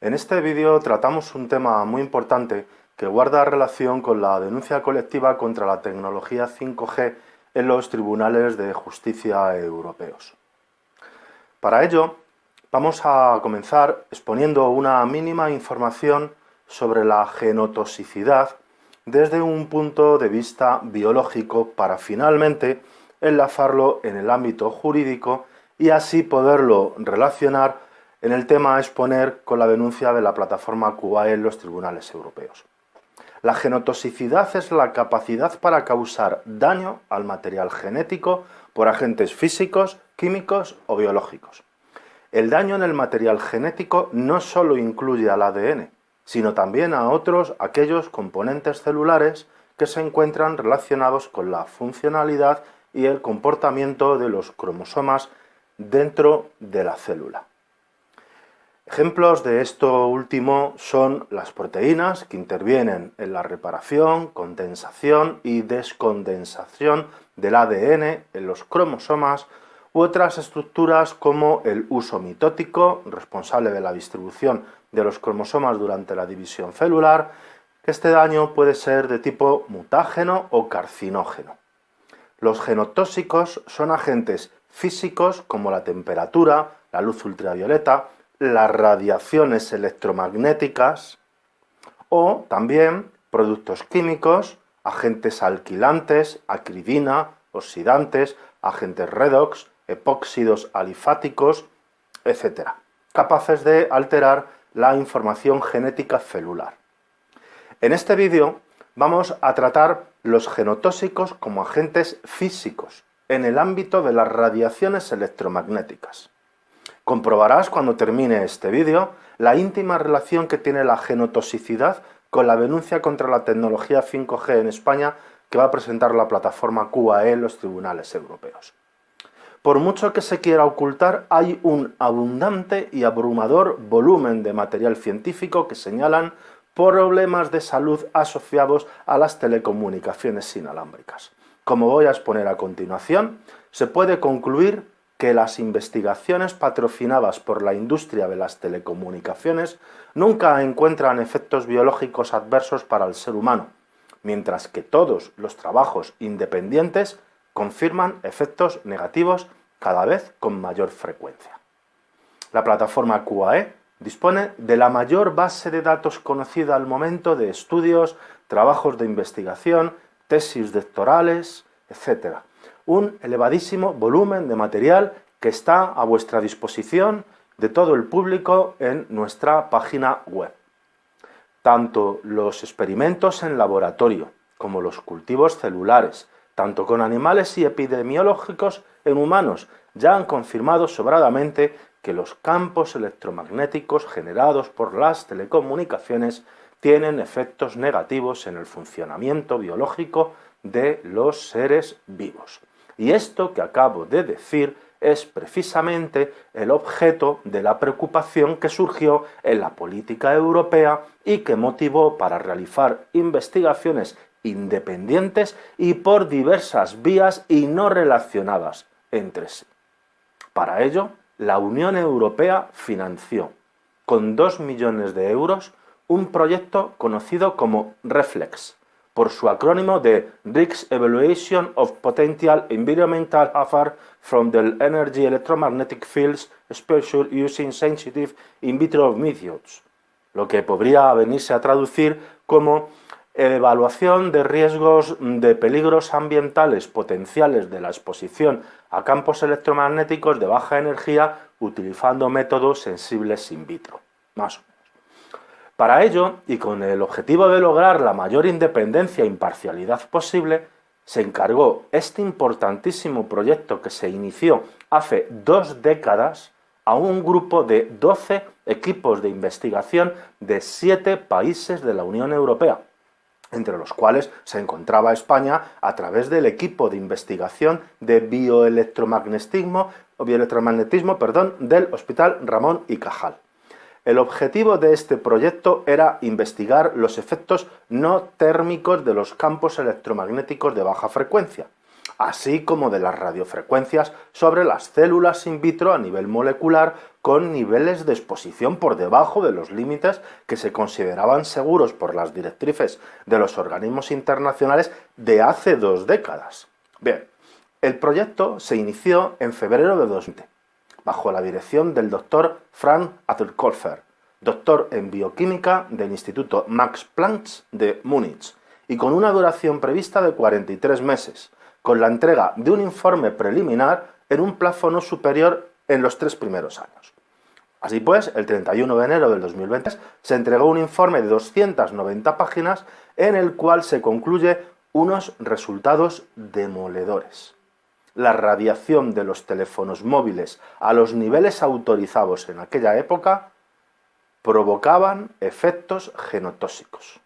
En este vídeo tratamos un tema muy importante que guarda relación con la denuncia colectiva contra la tecnología 5G en los tribunales de justicia europeos. Para ello, vamos a comenzar exponiendo una mínima información sobre la genotoxicidad desde un punto de vista biológico para finalmente enlazarlo en el ámbito jurídico y así poderlo relacionar en el tema a exponer con la denuncia de la plataforma QAE en los tribunales europeos. La genotoxicidad es la capacidad para causar daño al material genético por agentes físicos, químicos o biológicos. El daño en el material genético no solo incluye al ADN, sino también a aquellos componentes celulares que se encuentran relacionados con la funcionalidad y el comportamiento de los cromosomas dentro de la célula. Ejemplos de esto último son las proteínas que intervienen en la reparación, condensación y descondensación del ADN en los cromosomas u otras estructuras como el uso mitótico, responsable de la distribución de los cromosomas durante la división celular, que este daño puede ser de tipo mutágeno o carcinógeno. Los genotóxicos son agentes físicos como la temperatura, la luz ultravioleta, las radiaciones electromagnéticas o también productos químicos, agentes alquilantes, acridina, oxidantes, agentes redox, epóxidos alifáticos, etc., capaces de alterar la información genética celular. En este vídeo vamos a tratar los genotóxicos como agentes físicos en el ámbito de las radiaciones electromagnéticas. Comprobarás cuando termine este vídeo la íntima relación que tiene la genotoxicidad con la denuncia contra la tecnología 5G en España que va a presentar la plataforma QAE en los tribunales europeos. Por mucho que se quiera ocultar, hay un abundante y abrumador volumen de material científico que señalan problemas de salud asociados a las telecomunicaciones inalámbricas. Como voy a exponer a continuación, se puede concluir que las investigaciones patrocinadas por la industria de las telecomunicaciones nunca encuentran efectos biológicos adversos para el ser humano, mientras que todos los trabajos independientes confirman efectos negativos cada vez con mayor frecuencia. La plataforma QAE dispone de la mayor base de datos conocida al momento de estudios, trabajos de investigación, tesis doctorales, etc. Un elevadísimo volumen de material que está a vuestra disposición de todo el público en nuestra página web. Tanto los experimentos en laboratorio como los cultivos celulares, tanto con animales y epidemiológicos en humanos, ya han confirmado sobradamente que los campos electromagnéticos generados por las telecomunicaciones tienen efectos negativos en el funcionamiento biológico de los seres vivos. Y esto que acabo de decir es precisamente el objeto de la preocupación que surgió en la política europea y que motivó para realizar investigaciones independientes y por diversas vías y no relacionadas entre sí. Para ello, la Unión Europea financió con 2 millones de euros un proyecto conocido como REFLEX, por su acrónimo de Risk Evaluation of Potential Environmental Hazard from the Energy Electromagnetic Fields Exposure Using Sensitive In Vitro Methods, lo que podría venirse a traducir como evaluación de riesgos de peligros ambientales potenciales de la exposición a campos electromagnéticos de baja energía utilizando métodos sensibles in vitro, más o menos. Para ello, y con el objetivo de lograr la mayor independencia e imparcialidad posible, se encargó este importantísimo proyecto que se inició hace 2 décadas a un grupo de 12 equipos de investigación de 7 países de la Unión Europea, entre los cuales se encontraba España a través del equipo de investigación de bioelectromagnetismo del Hospital Ramón y Cajal. El objetivo de este proyecto era investigar los efectos no térmicos de los campos electromagnéticos de baja frecuencia, así como de las radiofrecuencias sobre las células in vitro a nivel molecular con niveles de exposición por debajo de los límites que se consideraban seguros por las directrices de los organismos internacionales de hace 2 décadas. Bien, el proyecto se inició en febrero de 2020, bajo la dirección del doctor Frank Alkofer, doctor en bioquímica del Instituto Max Planck de Múnich, y con una duración prevista de 43 meses, con la entrega de un informe preliminar en un plazo no superior en los 3 primeros años. Así pues, el 31 de enero del 2020 se entregó un informe de 290 páginas en el cual se concluye unos resultados demoledores. La radiación de los teléfonos móviles a los niveles autorizados en aquella época provocaban efectos genotóxicos.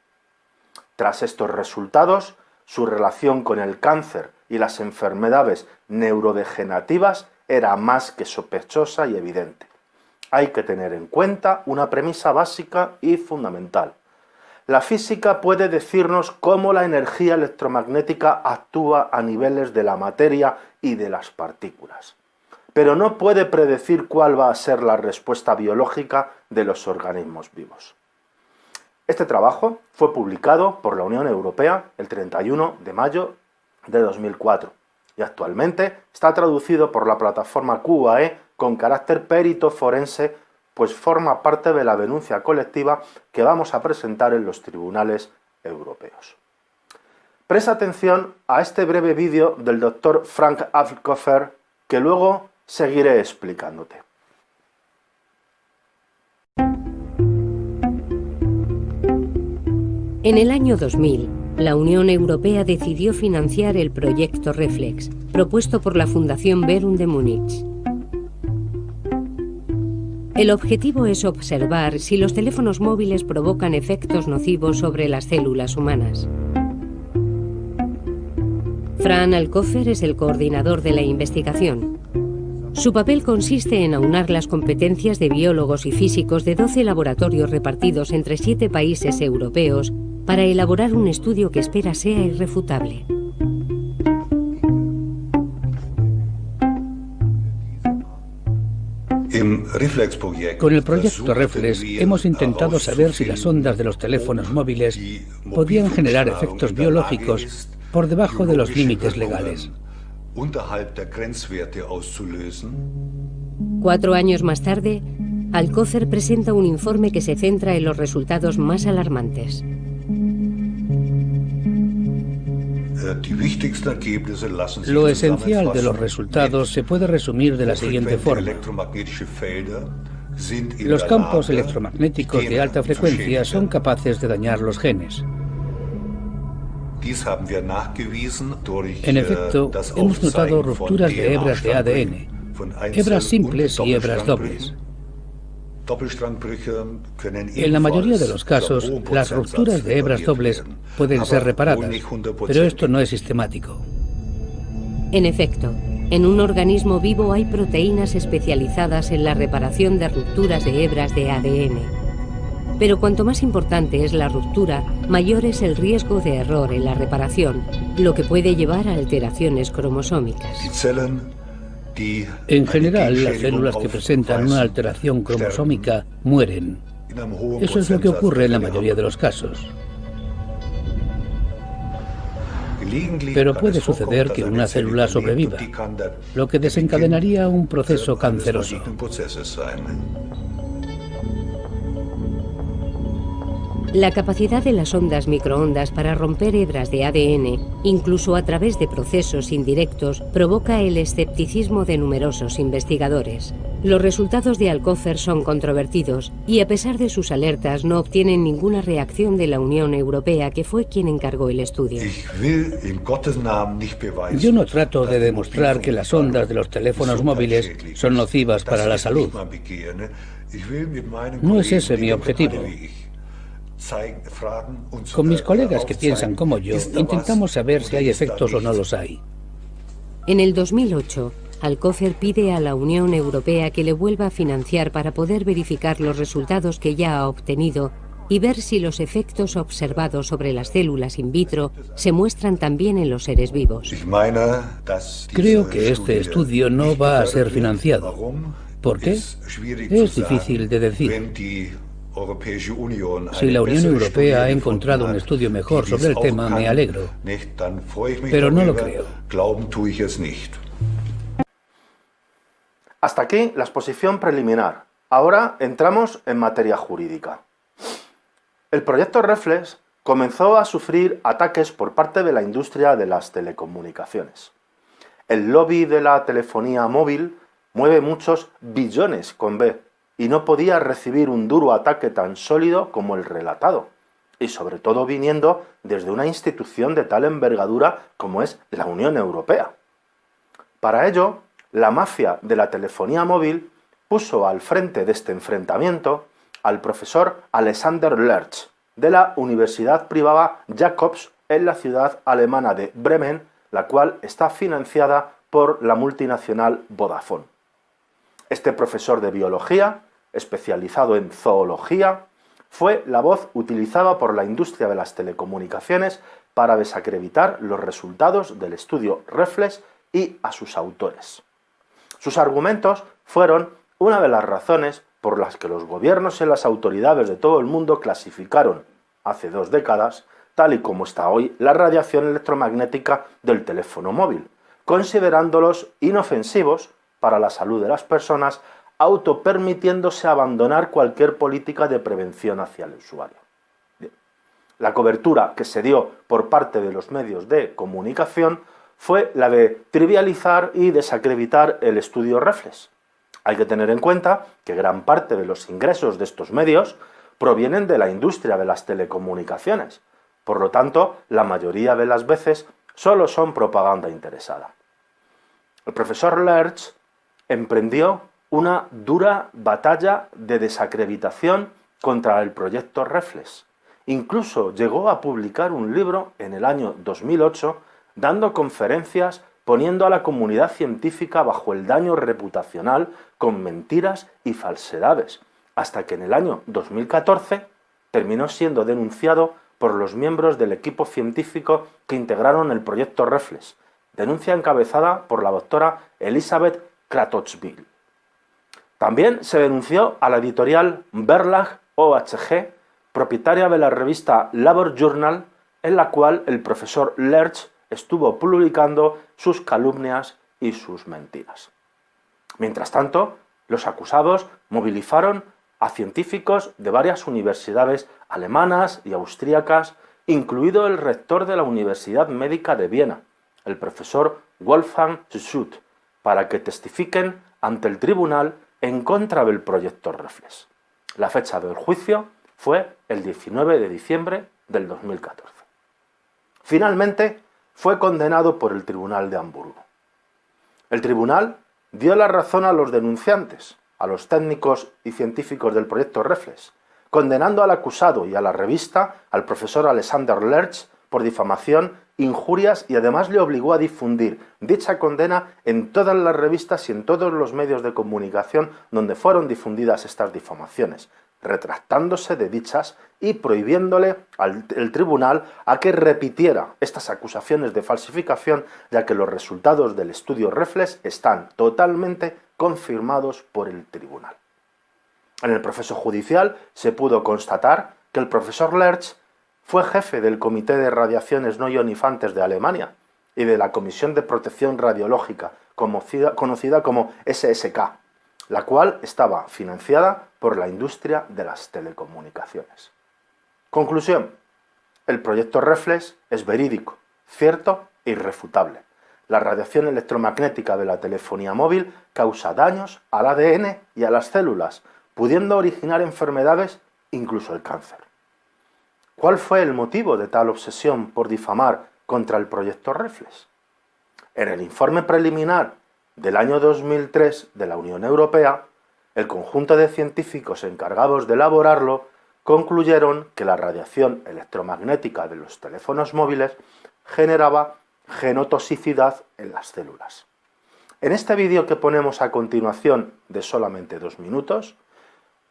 Tras estos resultados, su relación con el cáncer y las enfermedades neurodegenerativas era más que sospechosa y evidente. Hay que tener en cuenta una premisa básica y fundamental. La física puede decirnos cómo la energía electromagnética actúa a niveles de la materia y de las partículas, pero no puede predecir cuál va a ser la respuesta biológica de los organismos vivos. Este trabajo fue publicado por la Unión Europea el 31 de mayo de 2004 y actualmente está traducido por la plataforma QAE con carácter perito forense, pues forma parte de la denuncia colectiva que vamos a presentar en los tribunales europeos. Presta atención a este breve vídeo del doctor Frank Alkofer que luego seguiré explicándote. En el año 2000, la Unión Europea decidió financiar el proyecto Reflex, propuesto por la Fundación Verum de Múnich. El objetivo es observar si los teléfonos móviles provocan efectos nocivos sobre las células humanas. Frank Alkofer es el coordinador de la investigación. Su papel consiste en aunar las competencias de biólogos y físicos de 12 laboratorios repartidos entre 7 países europeos para elaborar un estudio que espera sea irrefutable. Con el proyecto Reflex hemos intentado saber si las ondas de los teléfonos móviles podían generar efectos biológicos por debajo de los límites legales. 4 años más tarde, Alkofer presenta un informe que se centra en los resultados más alarmantes. Lo esencial de los resultados se puede resumir de la siguiente forma. Los campos electromagnéticos de alta frecuencia son capaces de dañar los genes. En efecto, hemos notado rupturas de hebras de ADN, hebras simples y hebras dobles. En la mayoría de los casos, las rupturas de hebras dobles pueden ser reparadas, pero esto no es sistemático. En efecto, en un organismo vivo hay proteínas especializadas en la reparación de rupturas de hebras de ADN. Pero cuanto más importante es la ruptura, mayor es el riesgo de error en la reparación, lo que puede llevar a alteraciones cromosómicas. En general, las células que presentan una alteración cromosómica mueren. Eso es lo que ocurre en la mayoría de los casos. Pero puede suceder que una célula sobreviva, lo que desencadenaría un proceso canceroso. La capacidad de las ondas microondas para romper hebras de ADN, incluso a través de procesos indirectos, provoca el escepticismo de numerosos investigadores. Los resultados de Alkofer son controvertidos y, a pesar de sus alertas, no obtienen ninguna reacción de la Unión Europea, que fue quien encargó el estudio. Yo no trato de demostrar que las ondas de los teléfonos móviles son nocivas para la salud. No es ese mi objetivo. Con mis colegas que piensan como yo, intentamos saber si hay efectos o no los hay. En el 2008, Alkofer pide a la Unión Europea que le vuelva a financiar para poder verificar los resultados que ya ha obtenido y ver si los efectos observados sobre las células in vitro se muestran también en los seres vivos. Creo que este estudio no va a ser financiado. ¿Por qué? Es difícil de decir. Si la Unión Europea ha encontrado un estudio mejor sobre el tema, me alegro. Pero no lo creo. Hasta aquí la exposición preliminar. Ahora entramos en materia jurídica. El proyecto Reflex comenzó a sufrir ataques por parte de la industria de las telecomunicaciones. El lobby de la telefonía móvil mueve muchos billones con B y no podía recibir un duro ataque tan sólido como el relatado, y sobre todo viniendo desde una institución de tal envergadura como es la Unión Europea. Para ello, la mafia de la telefonía móvil puso al frente de este enfrentamiento al profesor Alexander Lerch, de la Universidad Privada Jacobs en la ciudad alemana de Bremen, la cual está financiada por la multinacional Vodafone. Este profesor de biología, especializado en zoología, fue la voz utilizada por la industria de las telecomunicaciones para desacreditar los resultados del estudio Reflex y a sus autores. Sus argumentos fueron una de las razones por las que los gobiernos y las autoridades de todo el mundo clasificaron, hace 2 décadas, tal y como está hoy, la radiación electromagnética del teléfono móvil, considerándolos inofensivos para la salud de las personas, autopermitiéndose abandonar cualquier política de prevención hacia el usuario. Bien. La cobertura que se dio por parte de los medios de comunicación fue la de trivializar y desacreditar el estudio Reflex. Hay que tener en cuenta que gran parte de los ingresos de estos medios provienen de la industria de las telecomunicaciones. Por lo tanto, la mayoría de las veces solo son propaganda interesada. El profesor Lerch emprendió una dura batalla de desacreditación contra el proyecto Reflex. Incluso llegó a publicar un libro en el año 2008 dando conferencias poniendo a la comunidad científica bajo el daño reputacional con mentiras y falsedades, hasta que en el año 2014 terminó siendo denunciado por los miembros del equipo científico que integraron el proyecto Reflex, denuncia encabezada por la doctora Elisabeth Kratochvil. También se denunció a la editorial Verlag OHG, propietaria de la revista Labor Journal, en la cual el profesor Lerch estuvo publicando sus calumnias y sus mentiras. Mientras tanto, los acusados movilizaron a científicos de varias universidades alemanas y austríacas, incluido el rector de la Universidad Médica de Viena, el profesor Wolfgang Schut, para que testifiquen ante el tribunal en contra del proyecto Reflex. La fecha del juicio fue el 19 de diciembre del 2014. Finalmente, fue condenado por el Tribunal de Hamburgo. El tribunal dio la razón a los denunciantes, a los técnicos y científicos del proyecto Reflex, condenando al acusado y a la revista, al profesor Alexander Lerch, por difamación, injurias y además le obligó a difundir dicha condena en todas las revistas y en todos los medios de comunicación donde fueron difundidas estas difamaciones, retractándose de dichas y prohibiéndole al tribunal a que repitiera estas acusaciones de falsificación, ya que los resultados del estudio Reflex están totalmente confirmados por el tribunal. En el proceso judicial se pudo constatar que el profesor Lerch fue jefe del Comité de Radiaciones No Ionizantes de Alemania y de la Comisión de Protección Radiológica, conocida como SSK, la cual estaba financiada por la industria de las telecomunicaciones. Conclusión: el proyecto Reflex es verídico, cierto e irrefutable. La radiación electromagnética de la telefonía móvil causa daños al ADN y a las células, pudiendo originar enfermedades, incluso el cáncer. ¿Cuál fue el motivo de tal obsesión por difamar contra el proyecto Reflex? En el informe preliminar del año 2003 de la Unión Europea, el conjunto de científicos encargados de elaborarlo concluyeron que la radiación electromagnética de los teléfonos móviles generaba genotoxicidad en las células. En este vídeo que ponemos a continuación, de solamente 2 minutos,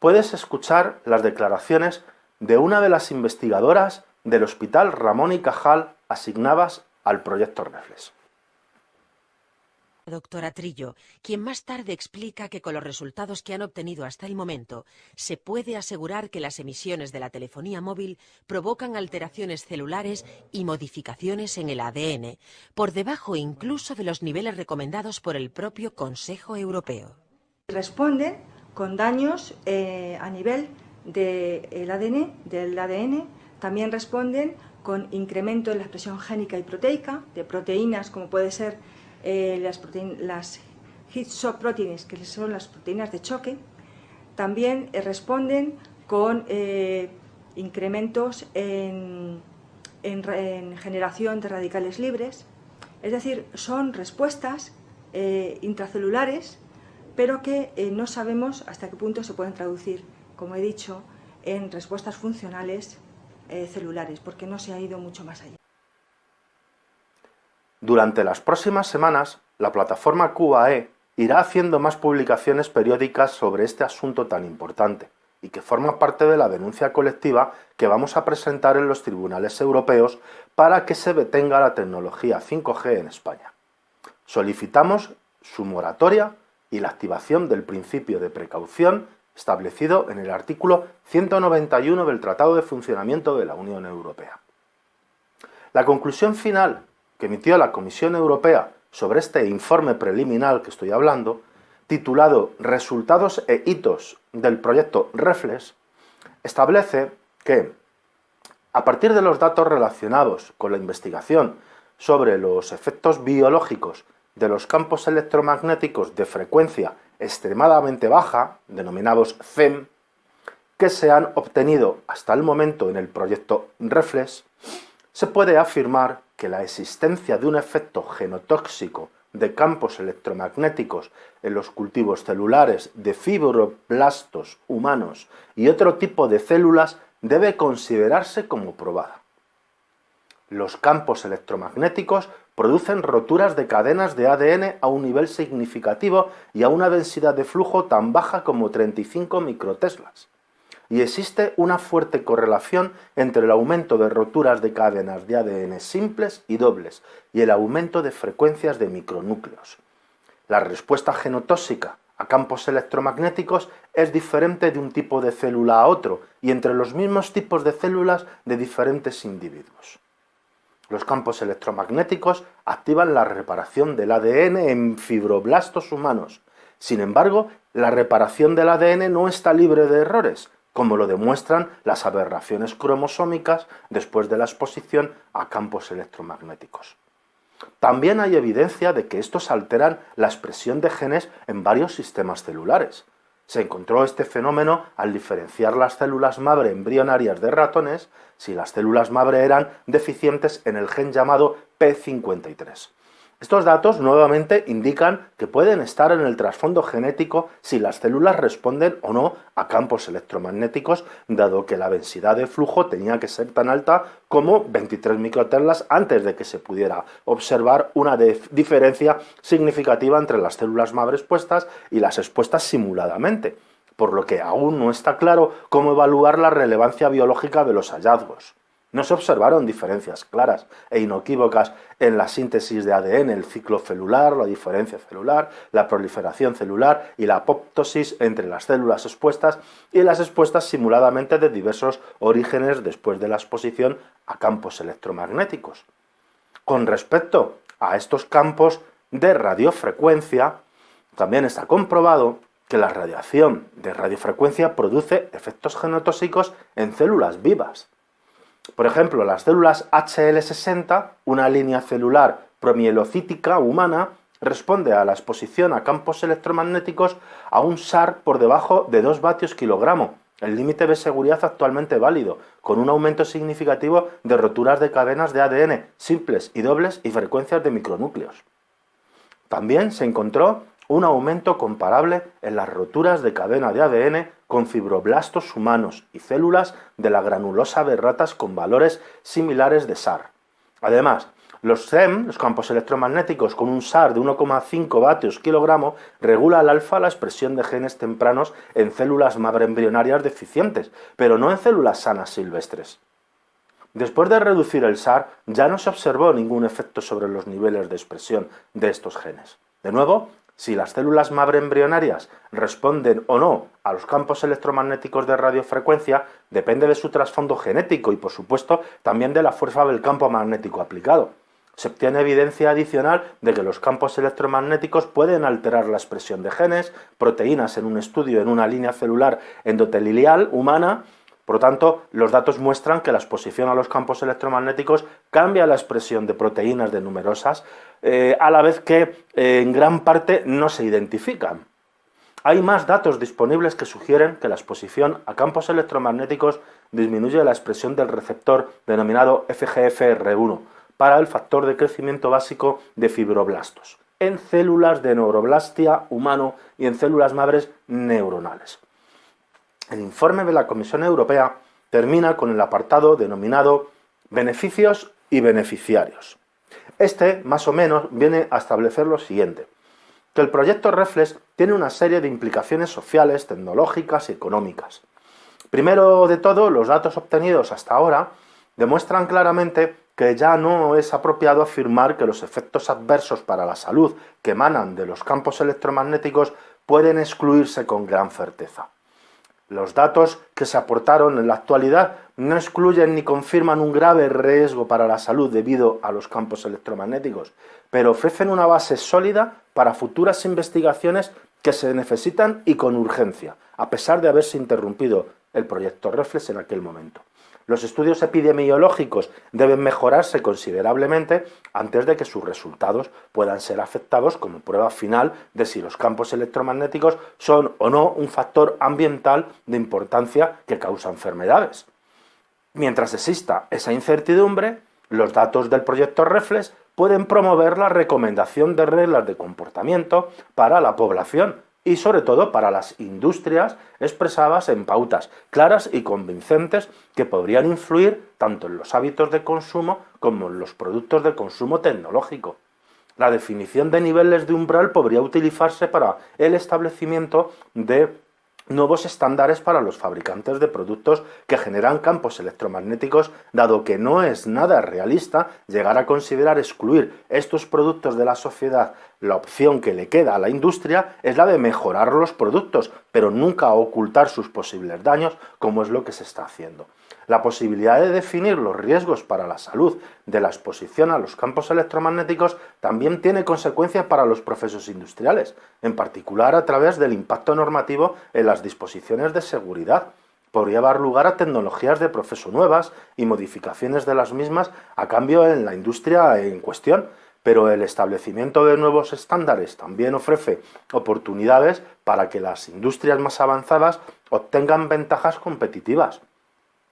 puedes escuchar las declaraciones de una de las investigadoras del Hospital Ramón y Cajal asignadas al proyecto Reflex. Doctora Trillo, quien más tarde explica que con los resultados que han obtenido hasta el momento, se puede asegurar que las emisiones de la telefonía móvil provocan alteraciones celulares y modificaciones en el ADN, por debajo incluso de los niveles recomendados por el propio Consejo Europeo. Responden con daños a nivel del ADN, también responden con incremento en la expresión génica y proteica de proteínas como puede ser las heat shock proteins, que son las proteínas de choque. También responden con incrementos en generación de radicales libres. Es decir, son respuestas intracelulares, pero que no sabemos hasta qué punto se pueden traducir, como he dicho, en respuestas funcionales celulares, porque no se ha ido mucho más allá. Durante las próximas semanas, la plataforma QAE irá haciendo más publicaciones periódicas sobre este asunto tan importante y que forma parte de la denuncia colectiva que vamos a presentar en los tribunales europeos para que se detenga la tecnología 5G en España. Solicitamos su moratoria y la activación del principio de precaución establecido en el artículo 191 del Tratado de Funcionamiento de la Unión Europea. La conclusión final que emitió la Comisión Europea sobre este informe preliminar que estoy hablando, titulado Resultados e hitos del proyecto Reflex, establece que, a partir de los datos relacionados con la investigación sobre los efectos biológicos de los campos electromagnéticos de frecuencia extremadamente baja, denominados CEM, que se han obtenido hasta el momento en el proyecto Reflex, se puede afirmar que la existencia de un efecto genotóxico de campos electromagnéticos en los cultivos celulares de fibroblastos humanos y otro tipo de células debe considerarse como probada. Los campos electromagnéticos producen roturas de cadenas de ADN a un nivel significativo y a una densidad de flujo tan baja como 35 microteslas. Y existe una fuerte correlación entre el aumento de roturas de cadenas de ADN simples y dobles y el aumento de frecuencias de micronúcleos. La respuesta genotóxica a campos electromagnéticos es diferente de un tipo de célula a otro y entre los mismos tipos de células de diferentes individuos. Los campos electromagnéticos activan la reparación del ADN en fibroblastos humanos. Sin embargo, la reparación del ADN no está libre de errores, como lo demuestran las aberraciones cromosómicas después de la exposición a campos electromagnéticos. También hay evidencia de que estos alteran la expresión de genes en varios sistemas celulares. Se encontró este fenómeno al diferenciar las células madre embrionarias de ratones si las células madre eran deficientes en el gen llamado P53. Estos datos nuevamente indican que pueden estar en el trasfondo genético si las células responden o no a campos electromagnéticos, dado que la densidad de flujo tenía que ser tan alta como 23 microteslas antes de que se pudiera observar una diferencia significativa entre las células madre expuestas y las expuestas simuladamente, por lo que aún no está claro cómo evaluar la relevancia biológica de los hallazgos. No se observaron diferencias claras e inequívocas en la síntesis de ADN, el ciclo celular, la diferencia celular, la proliferación celular y la apoptosis entre las células expuestas y las expuestas simuladamente de diversos orígenes después de la exposición a campos electromagnéticos. Con respecto a estos campos de radiofrecuencia, también está comprobado que la radiación de radiofrecuencia produce efectos genotóxicos en células vivas. Por ejemplo, las células HL60, una línea celular promielocítica humana, responde a la exposición a campos electromagnéticos a un SAR por debajo de 2 vatios kilogramo, el límite de seguridad actualmente válido, con un aumento significativo de roturas de cadenas de ADN simples y dobles y frecuencias de micronúcleos. También se encontró un aumento comparable en las roturas de cadena de ADN con fibroblastos humanos y células de la granulosa de ratas con valores similares de SAR. Además, Los CEM, los campos electromagnéticos con un SAR de 1,5 vatios kilogramo, regula al alfa la expresión de genes tempranos en células madre embrionarias deficientes, pero no en células sanas silvestres. Después de reducir el SAR, ya no se observó ningún efecto sobre los niveles de expresión de estos genes. De nuevo, si las células madre embrionarias responden o no a los campos electromagnéticos de radiofrecuencia depende de su trasfondo genético y, por supuesto, también de la fuerza del campo magnético aplicado. Se obtiene evidencia adicional de que los campos electromagnéticos pueden alterar la expresión de genes, proteínas en un estudio en una línea celular endotelilial humana. Por lo tanto, los datos muestran que la exposición a los campos electromagnéticos cambia la expresión de proteínas de numerosas, a la vez que en gran parte no se identifican. Hay más datos disponibles que sugieren que la exposición a campos electromagnéticos disminuye la expresión del receptor denominado FGFR1 para el factor de crecimiento básico de fibroblastos, en células de neuroblastia humano y en células madres neuronales. El informe de la Comisión Europea termina con el apartado denominado beneficios y beneficiarios. Este, más o menos, viene a establecer lo siguiente: que el proyecto REFLEX tiene una serie de implicaciones sociales, tecnológicas y económicas. Primero de todo, los datos obtenidos hasta ahora demuestran claramente que ya no es apropiado afirmar que los efectos adversos para la salud que emanan de los campos electromagnéticos pueden excluirse con gran certeza. Los datos que se aportaron en la actualidad no excluyen ni confirman un grave riesgo para la salud debido a los campos electromagnéticos, pero ofrecen una base sólida para futuras investigaciones que se necesitan y con urgencia, a pesar de haberse interrumpido el proyecto REFLEX en aquel momento. Los estudios epidemiológicos deben mejorarse considerablemente antes de que sus resultados puedan ser aceptados como prueba final de si los campos electromagnéticos son o no un factor ambiental de importancia que causa enfermedades. Mientras exista esa incertidumbre, los datos del proyecto REFLEX pueden promover la recomendación de reglas de comportamiento para la población y sobre todo para las industrias expresadas en pautas claras y convincentes que podrían influir tanto en los hábitos de consumo como en los productos de consumo tecnológico. La definición de niveles de umbral podría utilizarse para el establecimiento de nuevos estándares para los fabricantes de productos que generan campos electromagnéticos, dado que no es nada realista llegar a considerar excluir estos productos de la sociedad. La opción que le queda a la industria es la de mejorar los productos, pero nunca ocultar sus posibles daños, como es lo que se está haciendo. La posibilidad de definir los riesgos para la salud de la exposición a los campos electromagnéticos también tiene consecuencias para los procesos industriales, en particular a través del impacto normativo en las disposiciones de seguridad. Podría dar lugar a tecnologías de proceso nuevas y modificaciones de las mismas a cambio en la industria en cuestión, pero el establecimiento de nuevos estándares también ofrece oportunidades para que las industrias más avanzadas obtengan ventajas competitivas.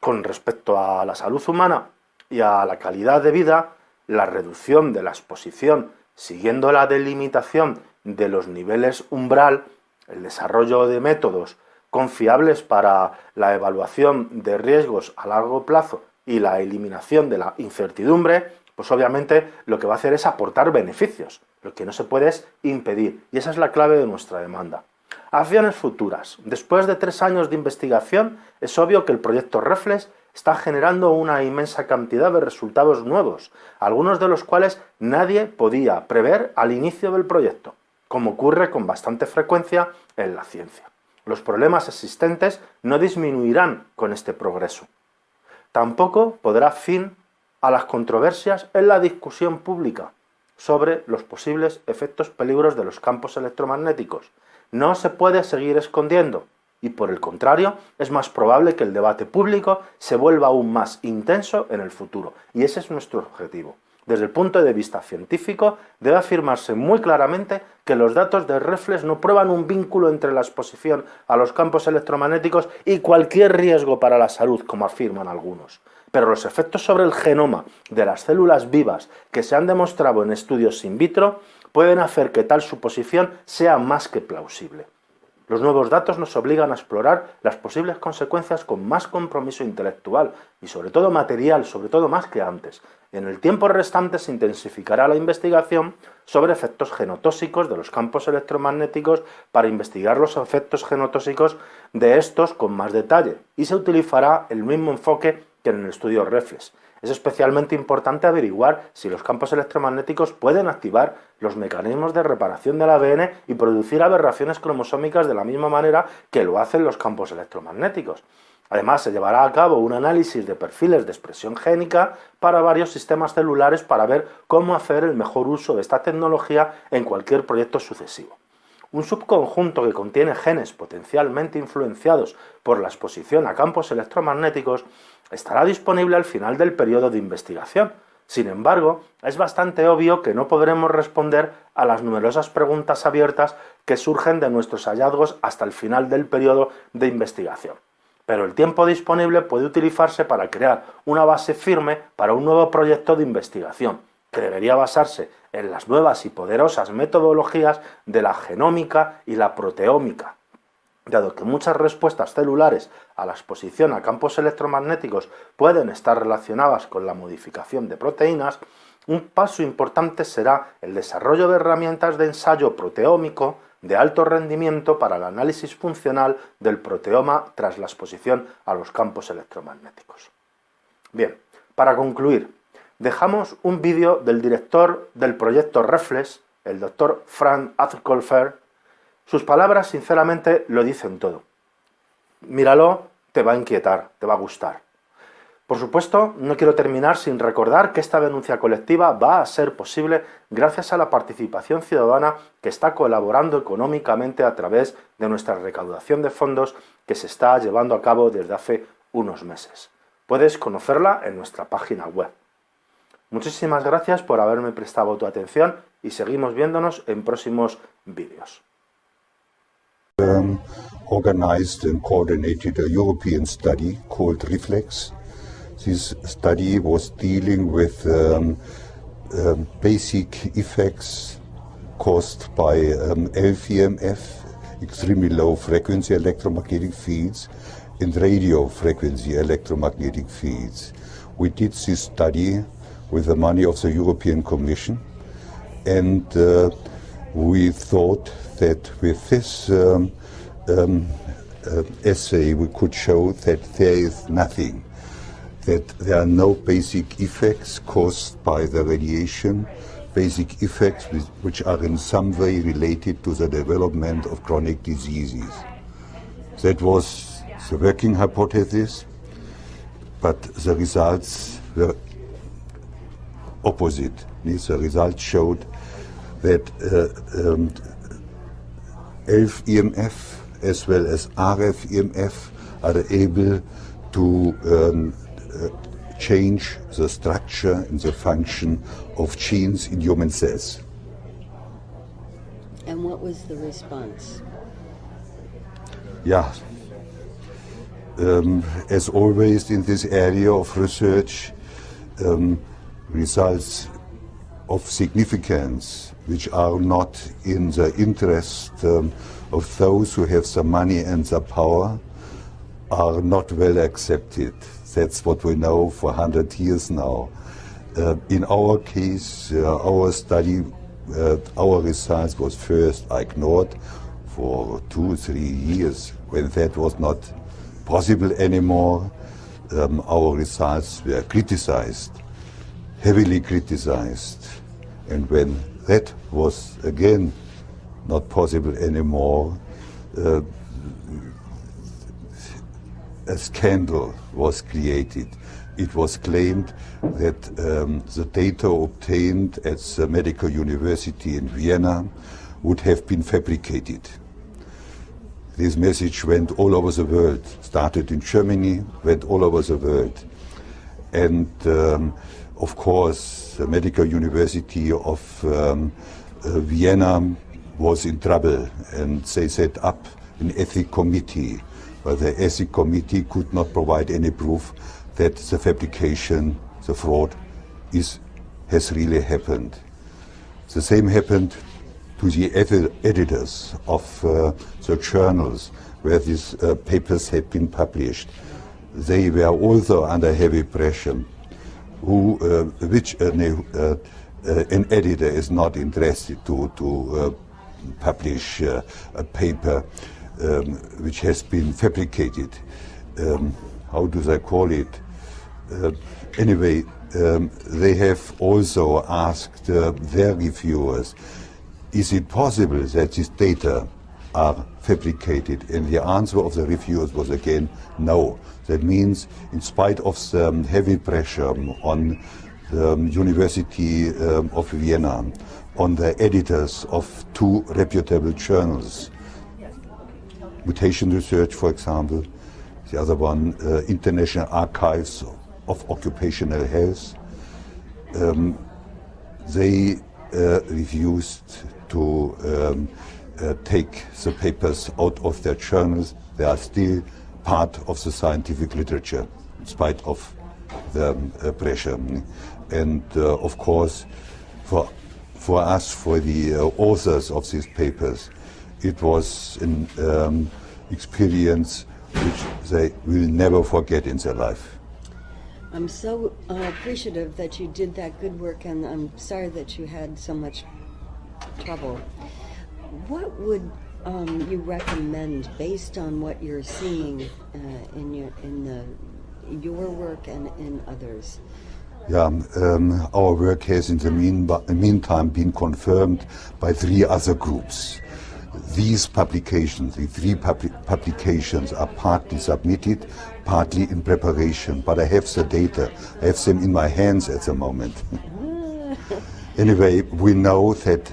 Con respecto a la salud humana y a la calidad de vida, la reducción de la exposición siguiendo la delimitación de los niveles umbral, el desarrollo de métodos confiables para la evaluación de riesgos a largo plazo y la eliminación de la incertidumbre, pues obviamente lo que va a hacer es aportar beneficios. Lo que no se puede es impedir, y esa es la clave de nuestra demanda. Acciones futuras. Después de 3 años de investigación, es obvio que el proyecto REFLEX está generando una inmensa cantidad de resultados nuevos, algunos de los cuales nadie podía prever al inicio del proyecto, como ocurre con bastante frecuencia en la ciencia. Los problemas existentes no disminuirán con este progreso. Tampoco podrá fin a las controversias en la discusión pública sobre los posibles efectos peligros de los campos electromagnéticos. No se puede seguir escondiendo y, por el contrario, es más probable que el debate público se vuelva aún más intenso en el futuro, y ese es nuestro objetivo. Desde el punto de vista científico, debe afirmarse muy claramente que los datos de REFLEX no prueban un vínculo entre la exposición a los campos electromagnéticos y cualquier riesgo para la salud, como afirman algunos. Pero los efectos sobre el genoma de las células vivas que se han demostrado en estudios in vitro pueden hacer que tal suposición sea más que plausible. Los nuevos datos nos obligan a explorar las posibles consecuencias con más compromiso intelectual y sobre todo material, sobre todo más que antes. En el tiempo restante se intensificará la investigación sobre efectos genotóxicos de los campos electromagnéticos para investigar los efectos genotóxicos de estos con más detalle y se utilizará el mismo enfoque que en el estudio Reflex. Es especialmente importante averiguar si los campos electromagnéticos pueden activar los mecanismos de reparación del ADN y producir aberraciones cromosómicas de la misma manera que lo hacen los campos electromagnéticos. Además, se llevará a cabo un análisis de perfiles de expresión génica para varios sistemas celulares para ver cómo hacer el mejor uso de esta tecnología en cualquier proyecto sucesivo. Un subconjunto que contiene genes potencialmente influenciados por la exposición a campos electromagnéticos estará disponible al final del periodo de investigación. Sin embargo, es bastante obvio que no podremos responder a las numerosas preguntas abiertas que surgen de nuestros hallazgos hasta el final del periodo de investigación. Pero el tiempo disponible puede utilizarse para crear una base firme para un nuevo proyecto de investigación, que debería basarse en las nuevas y poderosas metodologías de la genómica y la proteómica. Dado que muchas respuestas celulares a la exposición a campos electromagnéticos pueden estar relacionadas con la modificación de proteínas, un paso importante será el desarrollo de herramientas de ensayo proteómico de alto rendimiento para el análisis funcional del proteoma tras la exposición a los campos electromagnéticos. Bien, para concluir, dejamos un vídeo del director del proyecto Reflex, el Dr. Frank Azkolfer. Sus palabras, sinceramente, lo dicen todo. Míralo, te va a inquietar, te va a gustar. Por supuesto, no quiero terminar sin recordar que esta denuncia colectiva va a ser posible gracias a la participación ciudadana que está colaborando económicamente a través de nuestra recaudación de fondos que se está llevando a cabo desde hace unos meses. Puedes conocerla en nuestra página web. Muchísimas gracias por haberme prestado tu atención y seguimos viéndonos en próximos vídeos. Organized and coordinated a European study called Reflex. This study was dealing with basic effects caused by LVMF, extremely low frequency electromagnetic fields, and radio frequency electromagnetic fields. We did this study with the money of the European Commission, and we thought that with this essay we could show that there is nothing, that there are no basic effects caused by the radiation, basic effects which are in some way related to the development of chronic diseases. That was the working hypothesis, but the results were opposite. The results showed that ELF EMF as well as RF EMF are able to change the structure and the function of genes in human cells. And what was the response? Yeah, as always in this area of research, results of significance which are not in the interest of those who have the money and the power are not well accepted. That's what we know for 100 years now. In our case, our study, our results was first ignored for 2-3 years. When that was not possible anymore, our results were criticized, heavily criticized. And when that was again not possible anymore, a scandal was created. It was claimed that the data obtained at the Medical University in Vienna would have been fabricated. This message went all over the world, started in Germany, went all over the world. And of course, the Medical University of Vienna was in trouble, and they set up an ethics committee. But the ethics committee could not provide any proof that the fabrication, the fraud, has really happened. The same happened to the editors of the journals where these papers had been published. They were also under heavy pressure, which an editor is not interested to publish a paper which has been fabricated. How do they call it? Anyway, they have also asked their reviewers, is it possible that these data are fabricated? And the answer of the reviewers was again no. That means, in spite of the heavy pressure on the University of Vienna, on the editors of two reputable journals, Mutation Research, for example, the other one, International Archives of Occupational Health, they refused to take the papers out of their journals. They are still part of the scientific literature, in spite of the pressure. And of course, for us, for the authors of these papers, it was an experience which they will never forget in their life. I'm so appreciative that you did that good work, and I'm sorry that you had so much trouble. What would you recommend, based on what you're seeing in your work and in others? Yeah, our work has in the meantime been confirmed by 3 other groups. These publications, the 3 publications, are partly submitted, partly in preparation, but I have the data, I have them in my hands at the moment. Anyway, we know that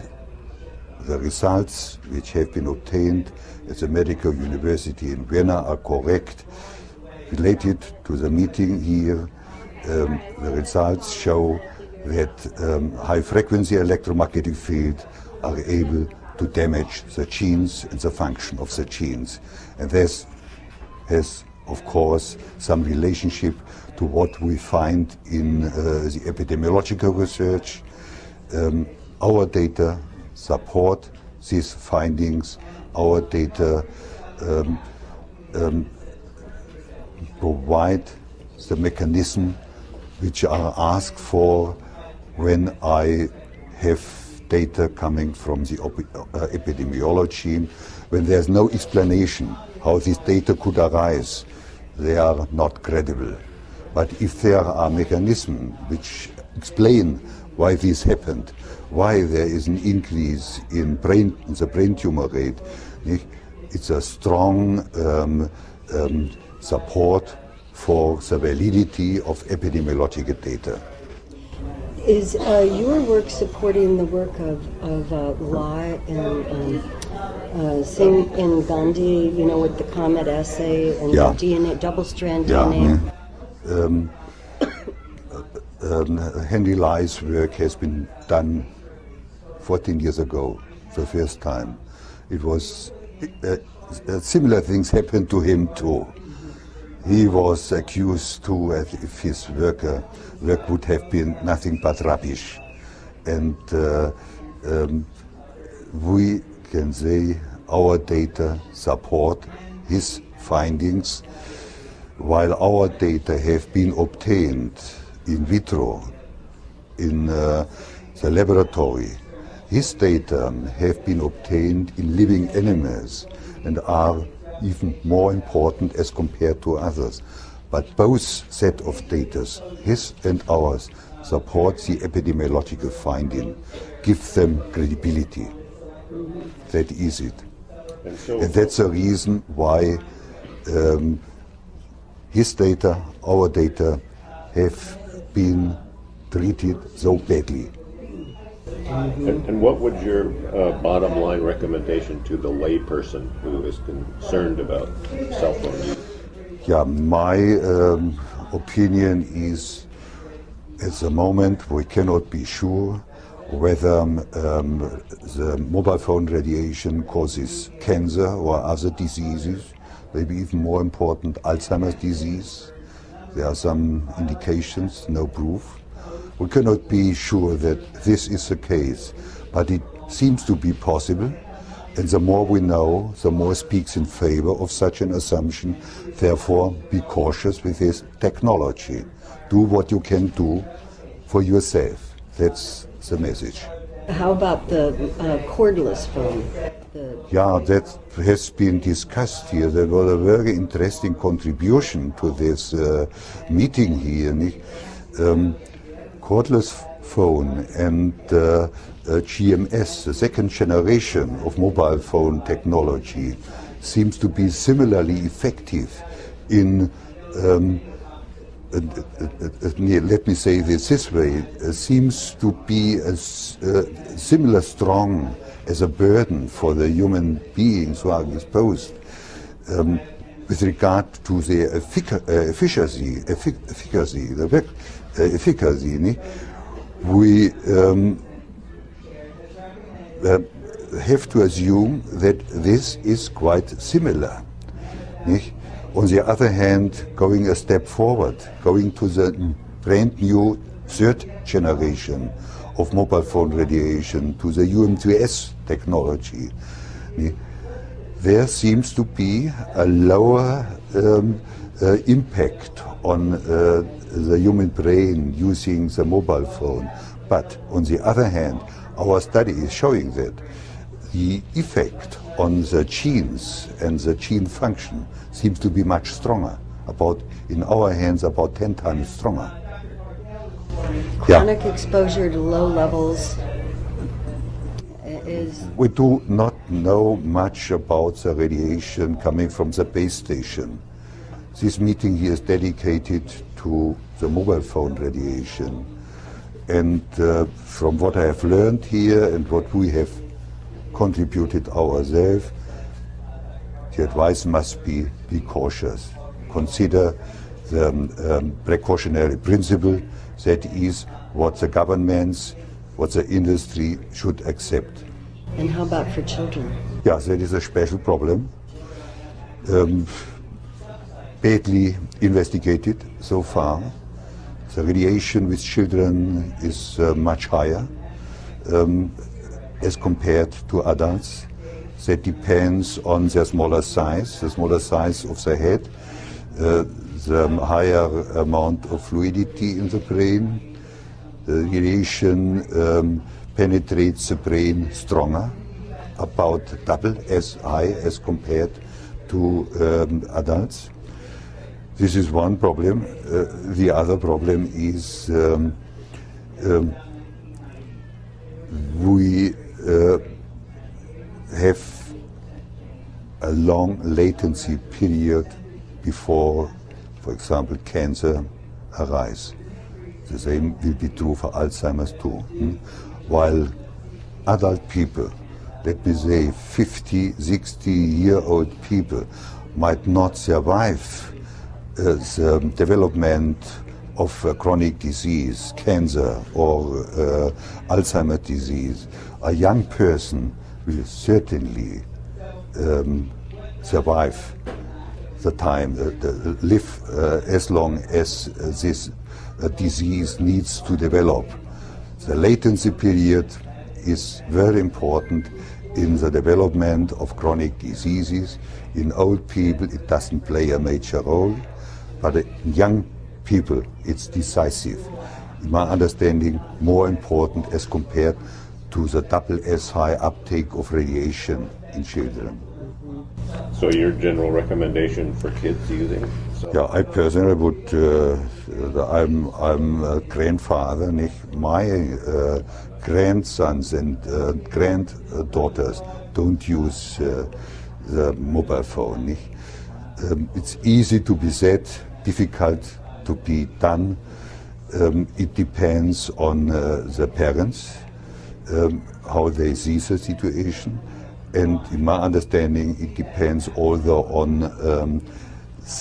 the results which have been obtained at the Medical University in Vienna are correct. Related to the meeting here, the results show that high-frequency electromagnetic fields are able to damage the genes and the function of the genes. And this has, of course, some relationship to what we find in the epidemiological research. Our data support these findings. Our data provide the mechanism which are asked for when I have data coming from the epidemiology. When there's no explanation how this data could arise, they are not credible. But if there are mechanisms which explain why this happened, why there is an increase in the brain tumor rate, it's a strong support for the validity of epidemiological data. Is your work supporting the work of Lai and Singh and Gandhi, you know, with the COMET assay and the DNA, double-strand DNA? Henry Lai's work has been done 14 years ago, the first time. It was similar things happened to him too. He was accused too as if his work would have been nothing but rubbish. And we can say our data support his findings, while our data have been obtained in vitro in the laboratory. His data have been obtained in living animals and are even more important as compared to others. But both set of data, his and ours, support the epidemiological finding, give them credibility. That is it. And that's the reason why his data, our data, have been treated so badly. And what would your bottom line recommendation to the layperson who is concerned about cell phones? Yeah, my opinion is, at the moment, we cannot be sure whether the mobile phone radiation causes cancer or other diseases, maybe even more important, Alzheimer's disease. There are some indications, no proof. We cannot be sure that this is the case, but it seems to be possible. And the more we know, the more speaks in favor of such an assumption. Therefore, be cautious with this technology. Do what you can do for yourself. That's the message. How about the cordless phone? Yeah, that has been discussed here. There was a very interesting contribution to this meeting here. Cordless phone and GMS, the second generation of mobile phone technology, seems to be similarly effective in, let me say this way, seems to be similar strong as a burden for the human beings who are exposed with regard to the efficacy. We have to assume that this is quite similar. On the other hand, going a step forward, going to the brand new third generation of mobile phone radiation, to the UMTS technology, there seems to be a lower impact on the human brain using the mobile phone. But on the other hand, our study is showing that the effect on the genes and the gene function seems to be much stronger, in our hands, about 10 times stronger. Chronic exposure to low levels is... We do not know much about the radiation coming from the base station. This meeting here is dedicated to the mobile phone radiation. And from what I have learned here and what we have contributed ourselves, the advice must be cautious. Consider the precautionary principle, that is what the governments, what the industry should accept. And how about for children? Yeah, that is a special problem. Badly investigated so far. The radiation with children is much higher as compared to adults. That depends on their smaller size, the smaller size of the head, the higher amount of fluidity in the brain. The radiation penetrates the brain stronger, about double as high as compared to adults. This is one problem. The other problem is we have a long latency period before, for example, cancer arises. The same will be true for Alzheimer's too. While adult people, let me say 50, 60-year-old people, might not survive the development of chronic disease, cancer or Alzheimer's disease, a young person will certainly survive the time, live as long as this disease needs to develop. The latency period is very important in the development of chronic diseases. In old people it doesn't play a major role, but in young people it's decisive. In my understanding, more important as compared to the double as high uptake of radiation in children. So your general recommendation for kids using? Yeah, I personally would, I'm a grandfather, my grandsons and granddaughters don't use the mobile phone. It's easy to be said, difficult to be done. It depends on the parents, how they see the situation. And in my understanding, it depends also on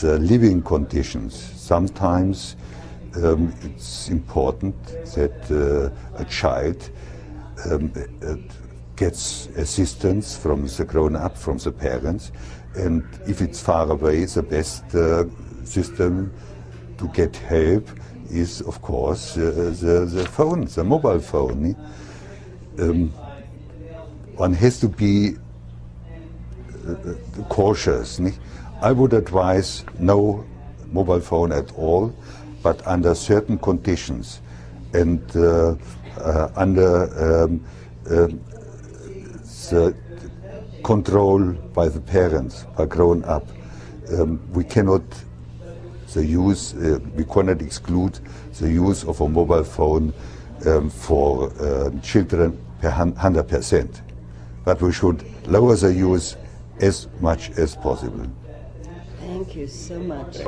the living conditions. Sometimes it's important that a child gets assistance from the grown-up, from the parents, and if it's far away, the best system to get help is, of course, the phone, the mobile phone. one has to be cautious. Nicht? I would advise no mobile phone at all, but under certain conditions and under the control by the parents, by grown up. We cannot exclude the use of a mobile phone for children 100%. But we should lower the use as much as possible. Thank you so much.